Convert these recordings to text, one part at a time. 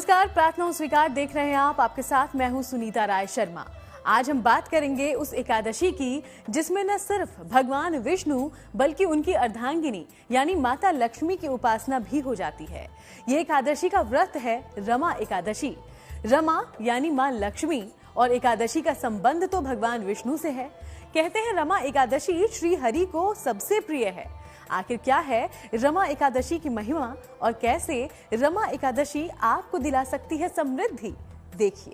नमस्कार, प्रार्थनाओं स्वीकार देख रहे हैं आप। आपके साथ मैं हूं सुनीता राय शर्मा। आज हम बात करेंगे उस एकादशी की जिसमें न सिर्फ भगवान विष्णु बल्कि उनकी अर्धांगिनी यानी माता लक्ष्मी की उपासना भी हो जाती है। ये एकादशी का व्रत है रमा एकादशी। रमा यानी मां लक्ष्मी और एकादशी का संबंध तो भगवान विष्णु से है। कहते हैं रमा एकादशी श्री हरि को सबसे प्रिय है। आखिर क्या है रमा एकादशी की महिमा और कैसे रमा एकादशी आपको दिला सकती है समृद्धि, देखिए।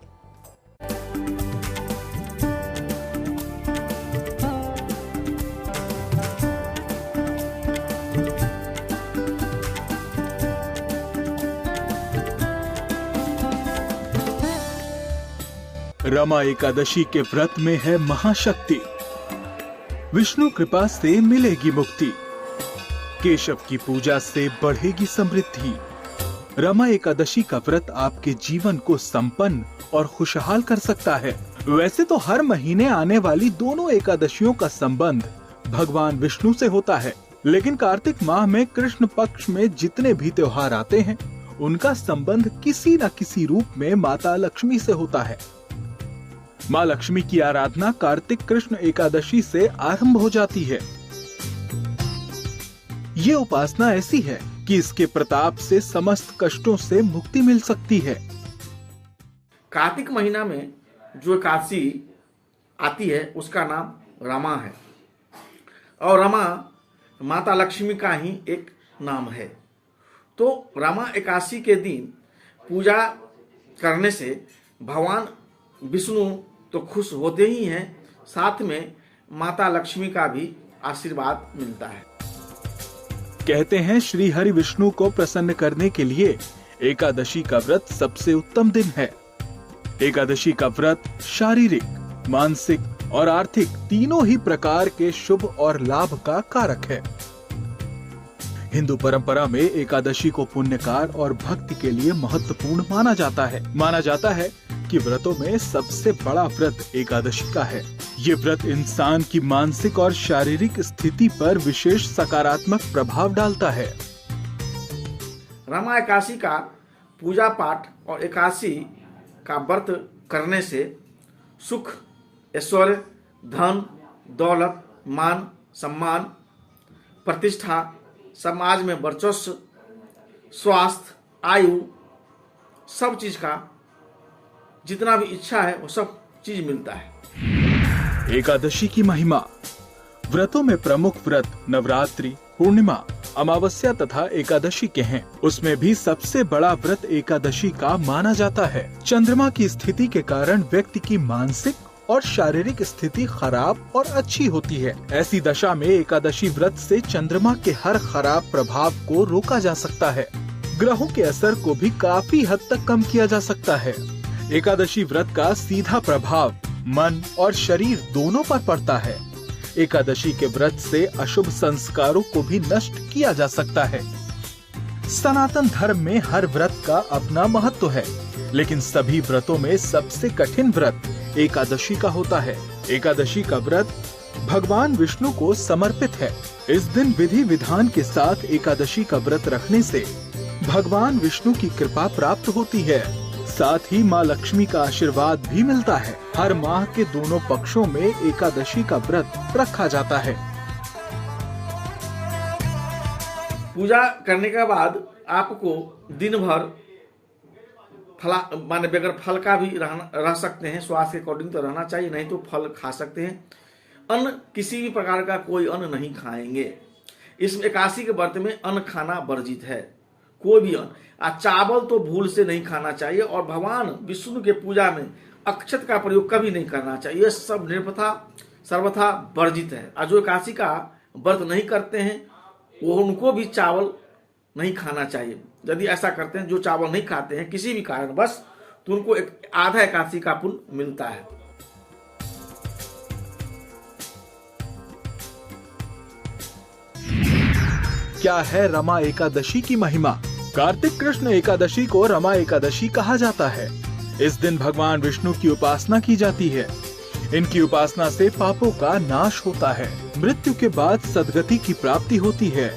रमा एकादशी के व्रत में है महाशक्ति। विष्णु कृपा से मिलेगी मुक्ति, केशव की पूजा से बढ़ेगी समृद्धि। रमा एकादशी का व्रत आपके जीवन को संपन्न और खुशहाल कर सकता है। वैसे तो हर महीने आने वाली दोनों एकादशियों का संबंध भगवान विष्णु से होता है, लेकिन कार्तिक माह में कृष्ण पक्ष में जितने भी त्योहार आते हैं उनका संबंध किसी न किसी रूप में माता लक्ष्मी से होता है। माँ लक्ष्मी की आराधना कार्तिक कृष्ण एकादशी से आरंभ हो जाती है। ये उपासना ऐसी है कि इसके प्रताप से समस्त कष्टों से मुक्ति मिल सकती है। कार्तिक महीना में जो एकादशी आती है उसका नाम रमा है और रमा माता लक्ष्मी का ही एक नाम है। तो रमा एकादशी के दिन पूजा करने से भगवान विष्णु तो खुश होते ही हैं, साथ में माता लक्ष्मी का भी आशीर्वाद मिलता है। कहते हैं श्री हरि विष्णु को प्रसन्न करने के लिए एकादशी का व्रत सबसे उत्तम दिन है। एकादशी का व्रत शारीरिक, मानसिक और आर्थिक तीनों ही प्रकार के शुभ और लाभ का कारक है। हिंदू परंपरा में एकादशी को पुण्यकार और भक्ति के लिए महत्वपूर्ण माना जाता है कि व्रतों में सबसे बड़ा व्रत एकादशी का है। ये व्रत इंसान की मानसिक और शारीरिक स्थिति पर विशेष सकारात्मक प्रभाव डालता है। रमा एकादशी का पूजा पाठ और एकादशी का व्रत करने से सुख, ऐश्वर्य, धन, दौलत, मान, सम्मान, प्रतिष्ठा, समाज में वर्चस्व, स्वास्थ्य, आयु, सब चीज का जितना भी इच्छा है वो सब चीज मिलता है। एकादशी की महिमा। व्रतों में प्रमुख व्रत नवरात्रि, पूर्णिमा, अमावस्या तथा एकादशी के हैं। उसमें भी सबसे बड़ा व्रत एकादशी का माना जाता है। चंद्रमा की स्थिति के कारण व्यक्ति की मानसिक और शारीरिक स्थिति खराब और अच्छी होती है। ऐसी दशा में एकादशी व्रत से चंद्रमा के हर खराब प्रभाव को रोका जा सकता है। ग्रहों के असर को भी काफी हद तक कम किया जा सकता है। एकादशी व्रत का सीधा प्रभाव मन और शरीर दोनों पर पड़ता है। एकादशी के व्रत से अशुभ संस्कारों को भी नष्ट किया जा सकता है। सनातन धर्म में हर व्रत का अपना महत्व है, लेकिन सभी व्रतों में सबसे कठिन व्रत एकादशी का होता है। एकादशी का व्रत भगवान विष्णु को समर्पित है। इस दिन विधि विधान के साथ एकादशी का व्रत रखने से भगवान विष्णु की कृपा प्राप्त होती है। साथ ही माँ लक्ष्मी का आशीर्वाद भी मिलता है। हर माह के दोनों पक्षों में एकादशी का व्रत रखा जाता है। पूजा करने के बाद आपको दिन भर माने बगैर फल का भी रह सकते हैं। स्वास्थ्य के अकॉर्डिंग तो रहना चाहिए, नहीं तो फल खा सकते हैं। अन्न किसी भी प्रकार का कोई अन्न नहीं खाएंगे। इस एकादशी के व्रत में अन्न खाना वर्जित है, कोई भी अन्न। चावल तो भूल से नहीं खाना चाहिए और भगवान विष्णु के पूजा में अक्षत का प्रयोग कभी नहीं करना चाहिए। सब निर्वथा सर्वथा वर्जित है। और जो एकादशी का व्रत नहीं करते हैं वो उनको भी चावल नहीं खाना चाहिए। यदि ऐसा करते हैं, जो चावल नहीं खाते हैं किसी भी कारण बस, तो उनको एक आधा एकादशी का पुण्य मिलता है। क्या है रमा एकादशी की महिमा? कार्तिक कृष्ण एकादशी को रमा एकादशी कहा जाता है। इस दिन भगवान विष्णु की उपासना की जाती है। इनकी उपासना से पापों का नाश होता है। मृत्यु के बाद सद्गति की प्राप्ति होती है।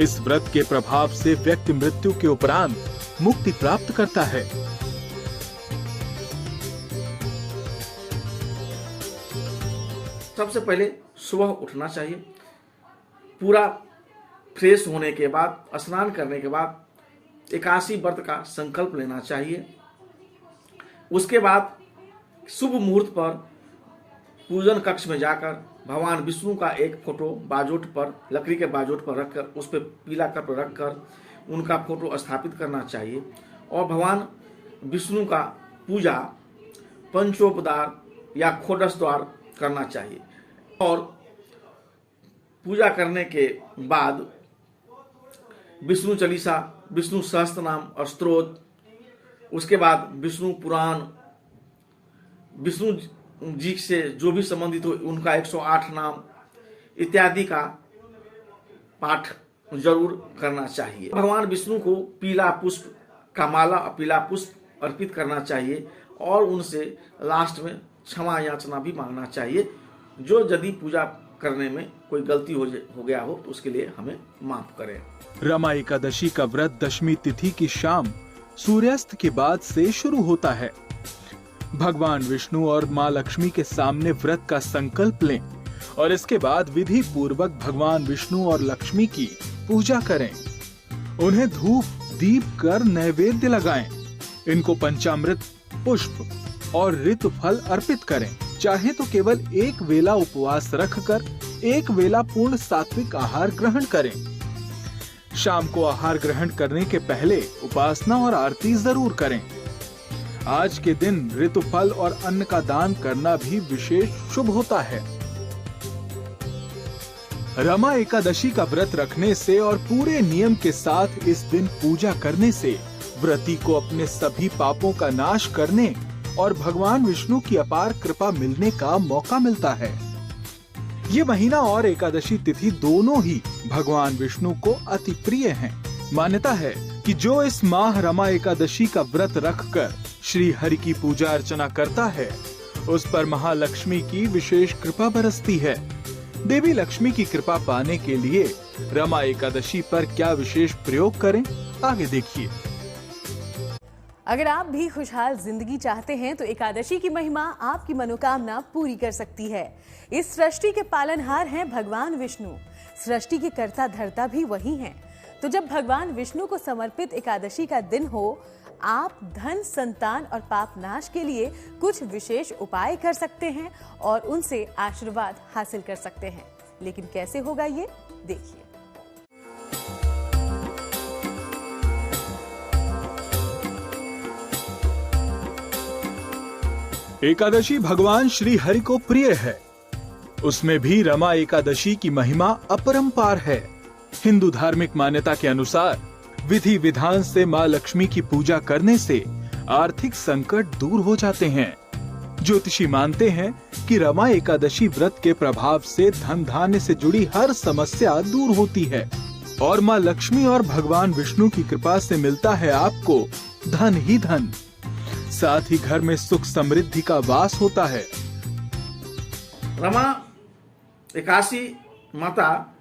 इस व्रत के प्रभाव से व्यक्ति मृत्यु के उपरांत मुक्ति प्राप्त करता है। सबसे पहले सुबह उठना चाहिए, पूरा फ्रेश होने के बाद, स्नान करने के बाद 81 व्रत का संकल्प लेना चाहिए। उसके बाद शुभ मुहूर्त पर पूजन कक्ष में जाकर भगवान विष्णु का एक फोटो बाजोट पर, लकड़ी के बाजोट पर रखकर, उस पर पीला कपड़ा रखकर उनका फोटो स्थापित करना चाहिए और भगवान विष्णु का पूजा पंचोपचार या खोडस द्वार करना चाहिए। और पूजा करने के बाद विष्णु चालीसा, विष्णु सहस्त्र नाम स्तोत्र, उसके बाद विष्णु पुराण, विष्णु जी से जो भी संबंधित हो उनका 108 नाम इत्यादि का पाठ जरूर करना चाहिए। भगवान विष्णु को पीला पुष्प का माला, पीला पुष्प अर्पित करना चाहिए और उनसे लास्ट में क्षमा याचना भी मांगना चाहिए, जो यदि पूजा करने में कोई गलती हो गया हो तो उसके लिए हमें माफ करें। रमा एकादशी का व्रत दशमी तिथि की शाम सूर्यास्त के बाद से शुरू होता है। भगवान विष्णु और माँ लक्ष्मी के सामने व्रत का संकल्प लें और इसके बाद विधि पूर्वक भगवान विष्णु और लक्ष्मी की पूजा करें। उन्हें धूप दीप कर नैवेद्य लगाएं। इनको पंचामृत, पुष्प और ऋतु फल अर्पित करें। चाहे तो केवल एक वेला उपवास रखकर एक वेला पूर्ण सात्विक आहार ग्रहण करें। शाम को आहार ग्रहण करने के पहले उपासना और आरती जरूर करें। आज के दिन ऋतु फल और अन्न का दान करना भी विशेष शुभ होता है। रमा एकादशी का व्रत रखने से और पूरे नियम के साथ इस दिन पूजा करने से व्रती को अपने सभी पापों का नाश करने और भगवान विष्णु की अपार कृपा मिलने का मौका मिलता है। ये महीना और एकादशी तिथि दोनों ही भगवान विष्णु को अति प्रिय हैं। मान्यता है कि जो इस माह रमा एकादशी का व्रत रखकर श्री हरि की पूजा अर्चना करता है, उस पर महालक्ष्मी की विशेष कृपा बरसती है। देवी लक्ष्मी की कृपा पाने के लिए रमा एकादशी पर क्या विशेष प्रयोग करें, आगे देखिए। अगर आप भी खुशहाल जिंदगी चाहते हैं तो एकादशी की महिमा आपकी मनोकामना पूरी कर सकती है। इस सृष्टि के पालनहार हैं भगवान विष्णु। सृष्टि के कर्ता धर्ता भी वही हैं। तो जब भगवान विष्णु को समर्पित एकादशी का दिन हो, आप धन, संतान और पाप नाश के लिए कुछ विशेष उपाय कर सकते हैं और उनसे आशीर्वाद हासिल कर सकते हैं। लेकिन कैसे होगा ये देखिए। एकादशी भगवान श्री हरि को प्रिय है। उसमें भी रमा एकादशी की महिमा अपरंपार है। हिंदू धार्मिक मान्यता के अनुसार विधि विधान से माँ लक्ष्मी की पूजा करने से आर्थिक संकट दूर हो जाते हैं। ज्योतिषी मानते हैं कि रमा एकादशी व्रत के प्रभाव से धन धान्य से जुड़ी हर समस्या दूर होती है और माँ लक्ष्मी और भगवान विष्णु की कृपा से मिलता है आपको धन ही धन। साथ ही घर में सुख समृद्धि का वास होता है। रमा एकादशी माता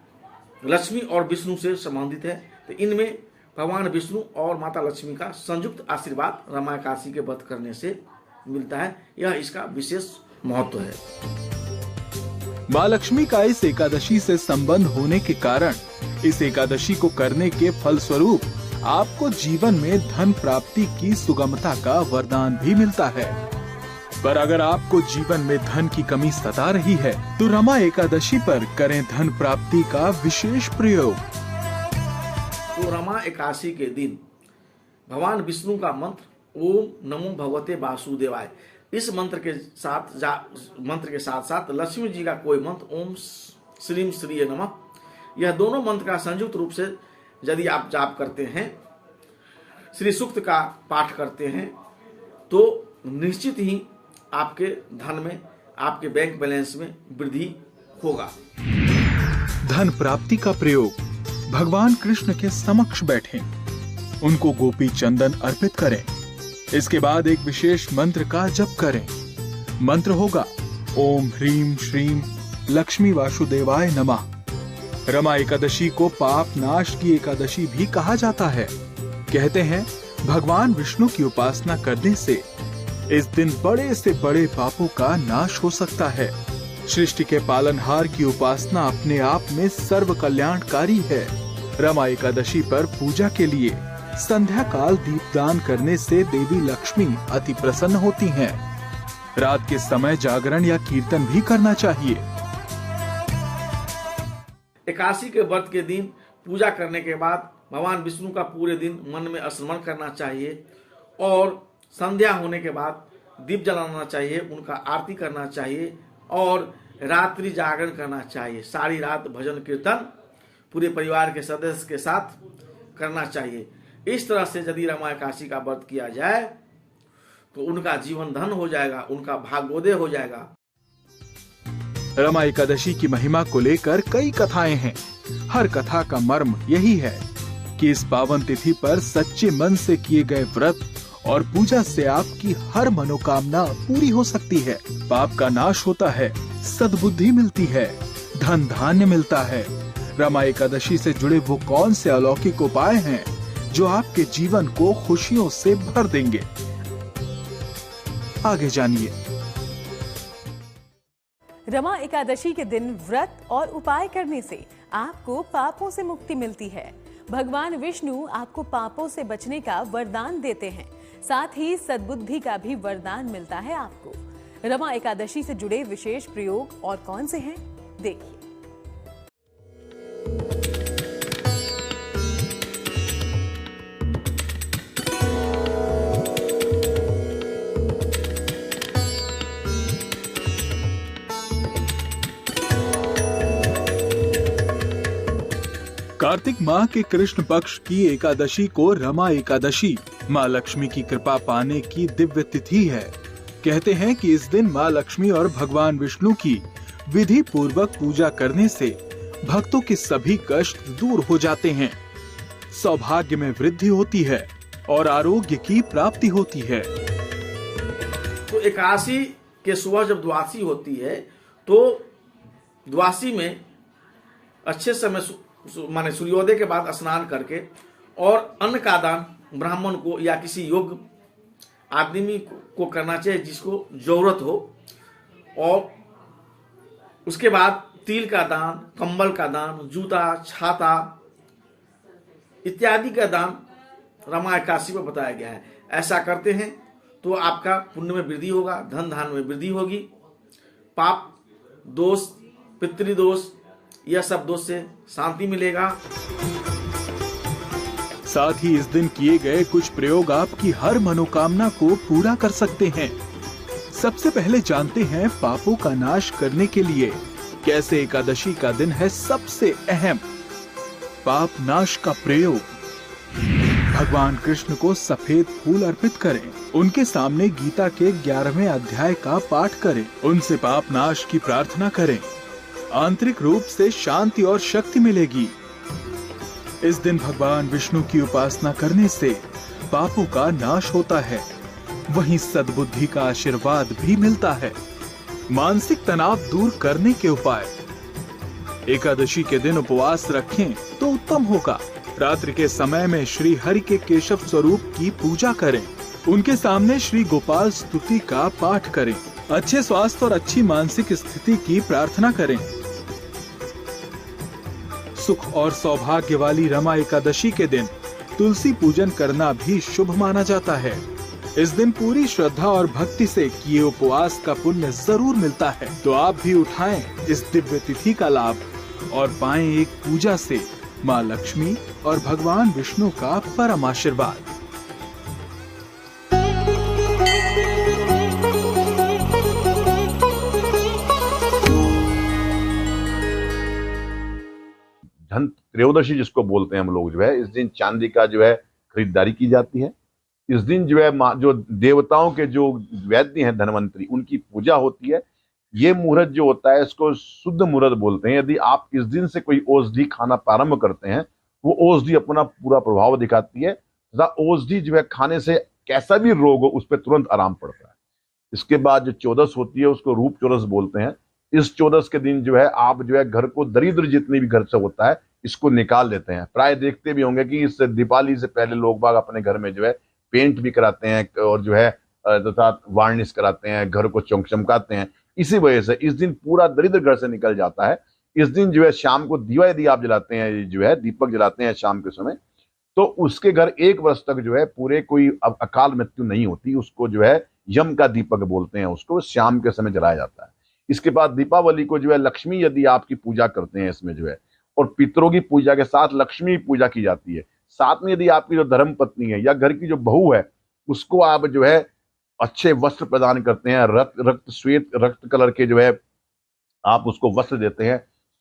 लक्ष्मी और विष्णु से संबंधित है, तो इनमें भगवान विष्णु और माता लक्ष्मी का संयुक्त आशीर्वाद रमा एकादशी के व्रत करने से मिलता है। यह इसका विशेष महत्व है। माँ लक्ष्मी का इस एकादशी से संबंध होने के कारण इस एकादशी को करने के फलस्वरूप आपको जीवन में धन प्राप्ति की सुगमता का वरदान भी मिलता है। पर अगर आपको जीवन में धन की कमी सता रही है तो रमा एकादशी पर करें धन प्राप्ति का विशेष प्रयोग। तो रमा एकादशी के दिन भगवान विष्णु का मंत्र ओम नमो भगवते वासुदेवाय, इस मंत्र के साथ साथ लक्ष्मी जी का कोई मंत्र ओम श्रीम श्रीये नमः, यह दोनों मंत्र का संयुक्त रूप से यदि आप जाप करते हैं, श्री सूक्त का पाठ करते हैं, तो निश्चित ही आपके धन में, आपके बैंक बैलेंस में वृद्धि होगा। धन प्राप्ति का प्रयोग। भगवान कृष्ण के समक्ष बैठें, उनको गोपी चंदन अर्पित करें। इसके बाद एक विशेष मंत्र का जप करें। मंत्र होगा ओम ह्रीम श्रीम लक्ष्मी वासुदेवाय नमः। रमा एकादशी को पाप नाश की एकादशी भी कहा जाता है। कहते हैं भगवान विष्णु की उपासना करने से इस दिन बड़े से बड़े पापों का नाश हो सकता है। सृष्टि के पालनहार की उपासना अपने आप में सर्व कल्याणकारी है। रमा एकादशी पर पूजा के लिए संध्या काल दीपदान करने से देवी लक्ष्मी अति प्रसन्न होती हैं। रात के समय जागरण या कीर्तन भी करना चाहिए। एकादशी के व्रत के दिन पूजा करने के बाद भगवान विष्णु का पूरे दिन मन में स्मरण करना चाहिए और संध्या होने के बाद दीप जलाना चाहिए, उनका आरती करना चाहिए और रात्रि जागरण करना चाहिए। सारी रात भजन कीर्तन पूरे परिवार के सदस्य के साथ करना चाहिए। इस तरह से यदि रमा एकादशी का व्रत किया जाए तो उनका जीवन धन हो जाएगा, उनका भाग्योदय हो जाएगा। रमा एकादशी की महिमा को लेकर कई कथाएं हैं। हर कथा का मर्म यही है कि इस पावन तिथि पर सच्चे मन से किए गए व्रत और पूजा से आपकी हर मनोकामना पूरी हो सकती है। पाप का नाश होता है, सद्बुद्धि मिलती है, धन धान्य मिलता है। रमा एकादशी से जुड़े वो कौन से अलौकिक उपाय हैं जो आपके जीवन को खुशियों से भर देंगे? आगे जानिए। रमा एकादशी के दिन व्रत और उपाय करने से आपको पापों से मुक्ति मिलती है। भगवान विष्णु आपको पापों से बचने का वरदान देते हैं, साथ ही सद्बुद्धि का भी वरदान मिलता है आपको। रमा एकादशी से जुड़े विशेष प्रयोग और कौन से हैं, देखिए। कार्तिक माह के कृष्ण पक्ष की एकादशी को रमा एकादशी माँ लक्ष्मी की कृपा पाने की दिव्य तिथि है। कहते हैं कि इस दिन माँ लक्ष्मी और भगवान विष्णु की विधि पूर्वक पूजा करने से भक्तों के सभी कष्ट दूर हो जाते हैं, सौभाग्य में वृद्धि होती है और आरोग्य की प्राप्ति होती है। तो एकादशी के सुबह जब द्वादशी होती है तो द्वादशी में अच्छे समय माने सूर्योदय के बाद स्नान करके और अन्न का दान ब्राह्मण को या किसी योग्य आदमी को करना चाहिए जिसको जरूरत हो, और उसके बाद तिल का दान, कंबल का दान, जूता, छाता इत्यादि का दान रमा एकादशी में बताया गया है। ऐसा करते हैं तो आपका पुण्य में वृद्धि होगा, धन धान में वृद्धि होगी, पाप दोष, पितृदोष, यह सब दोष से शांति मिलेगा। साथ ही इस दिन किए गए कुछ प्रयोग आपकी हर मनोकामना को पूरा कर सकते हैं। सबसे पहले जानते हैं पापों का नाश करने के लिए कैसे एकादशी का दिन है सबसे अहम पाप नाश का प्रयोग। भगवान कृष्ण को सफेद फूल अर्पित करें, उनके सामने गीता के 11वें अध्याय का पाठ करें, उनसे पाप नाश की प्रार्थना करें। आंतरिक रूप से शांति और शक्ति मिलेगी। इस दिन भगवान विष्णु की उपासना करने से पापों का नाश होता है, वहीं सद्बुद्धि का आशीर्वाद भी मिलता है। मानसिक तनाव दूर करने के उपाय। एकादशी के दिन उपवास रखें तो उत्तम होगा। रात्रि के समय में श्री हरि के केशव स्वरूप की पूजा करें, उनके सामने श्री गोपाल स्तुति का पाठ करें, अच्छे स्वास्थ्य और अच्छी मानसिक स्थिति की प्रार्थना करें। सुख और सौभाग्य वाली रमा एकादशी के दिन तुलसी पूजन करना भी शुभ माना जाता है। इस दिन पूरी श्रद्धा और भक्ति से किए उपवास का पुण्य जरूर मिलता है। तो आप भी उठाएं इस दिव्य तिथि का लाभ और पाएं एक पूजा से माँ लक्ष्मी और भगवान विष्णु का परम आशीर्वाद। धन त्रयोदशी जिसको बोलते हैं हम लोग, जो है इस दिन चांदी का जो है खरीदारी की जाती है। इस दिन जो है जो देवताओं के जो वैद्य हैं धनवंतरी, उनकी पूजा होती है। ये मुहूर्त जो होता है इसको शुद्ध मुहूर्त बोलते हैं। यदि आप इस दिन से कोई औषधि खाना प्रारंभ करते हैं, वो औषधि अपना पूरा प्रभाव दिखाती है तथा औषधि जो है खाने से कैसा भी रोग हो उस पर तुरंत आराम पड़ता है। इसके बाद जो चौदस होती है उसको रूप चौदस बोलते हैं। इस चौदस के दिन जो है आप जो है घर को दरिद्र जितनी भी घर से होता है इसको निकाल देते हैं। प्राय देखते भी होंगे कि इस दिवाली से पहले लोग बाग अपने घर में जो है पेंट भी कराते हैं और जो है तथा वार्निश कराते हैं, घर को चमकाते हैं। इसी वजह से इस दिन पूरा दरिद्र घर से निकल जाता है। इस दिन जो है शाम को दिवा यदि आप जलाते हैं, जो है दीपक जलाते हैं शाम के समय, तो उसके घर 1 वर्ष तक जो है पूरे कोई अकाल मृत्यु नहीं होती। उसको जो है यम का दीपक बोलते हैं, उसको शाम के समय जलाया जाता है। इसके बाद दीपावली को जो है लक्ष्मी यदि आपकी पूजा करते हैं इसमें जो है, और पितरों की पूजा के साथ लक्ष्मी पूजा की जाती है। साथ में यदि आपकी जो धर्म पत्नी है या घर की जो बहू है, उसको आप जो है अच्छे वस्त्र प्रदान करते हैं, रक्त श्वेत रक्त कलर के जो है आप उसको वस्त्र देते हैं,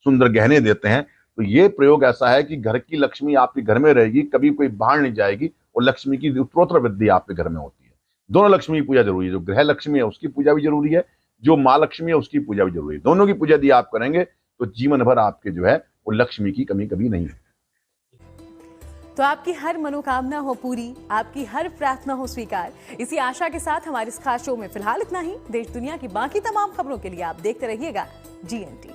सुंदर गहने देते हैं। तो ये प्रयोग ऐसा है कि घर की लक्ष्मी आपके घर में रहेगी, कभी कोई बाहर नहीं जाएगी, और लक्ष्मी की उत्तरोत्तर वृद्धि आपके घर में होती है। दोनों लक्ष्मी की पूजा जरूरी है, जो गृह लक्ष्मी है उसकी पूजा भी जरूरी है, जो माँ लक्ष्मी है उसकी पूजा भी जरूरी है। दोनों की पूजा यदि आप करेंगे तो जीवन भर आपके जो है वो लक्ष्मी की कमी कभी नहीं है। तो आपकी हर मनोकामना हो पूरी, आपकी हर प्रार्थना हो स्वीकार। इसी आशा के साथ हमारे इस खास शो में फिलहाल इतना ही। देश दुनिया की बाकी तमाम खबरों के लिए आप देखते रहिएगा GNT।